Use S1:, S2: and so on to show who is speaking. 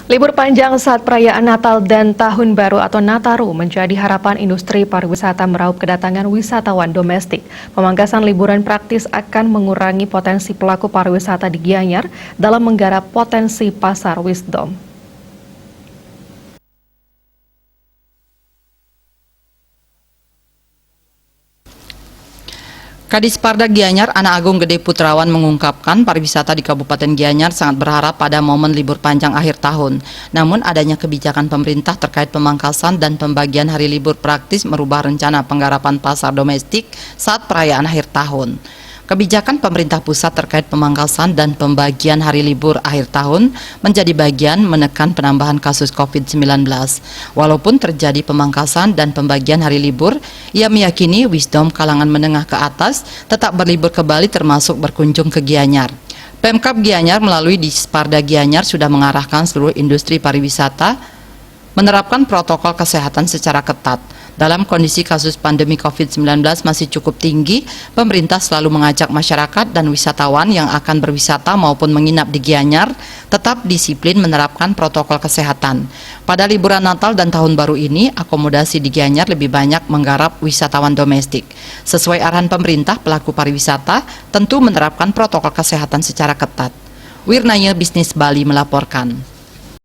S1: Libur panjang saat perayaan Natal dan Tahun Baru atau Nataru menjadi harapan industri pariwisata meraup kedatangan wisatawan domestik. Pemangkasan liburan praktis akan mengurangi potensi pelaku pariwisata di Gianyar dalam menggarap potensi pasar Wisdom.
S2: Kadisparda Gianyar, Ana Agung Gede Putrawan mengungkapkan pariwisata di Kabupaten Gianyar sangat berharap pada momen libur panjang akhir tahun. Namun adanya kebijakan pemerintah terkait pemangkasan dan pembagian hari libur praktis merubah rencana penggarapan pasar domestik saat perayaan akhir tahun. Kebijakan pemerintah pusat terkait pemangkasan dan pembagian hari libur akhir tahun menjadi bagian menekan penambahan kasus COVID-19. Walaupun terjadi pemangkasan dan pembagian hari libur, ia meyakini Wisdom kalangan menengah ke atas tetap berlibur ke Bali termasuk berkunjung ke Gianyar. Pemkab Gianyar melalui Disparda Gianyar sudah mengarahkan seluruh industri pariwisata menerapkan protokol kesehatan secara ketat. Dalam kondisi kasus pandemi COVID-19 masih cukup tinggi, pemerintah selalu mengajak masyarakat dan wisatawan yang akan berwisata maupun menginap di Gianyar tetap disiplin menerapkan protokol kesehatan. Pada liburan Natal dan Tahun Baru ini, akomodasi di Gianyar lebih banyak menggarap wisatawan domestik. Sesuai arahan pemerintah, pelaku pariwisata tentu menerapkan protokol kesehatan secara ketat. Wirnaya Bisnis Bali melaporkan.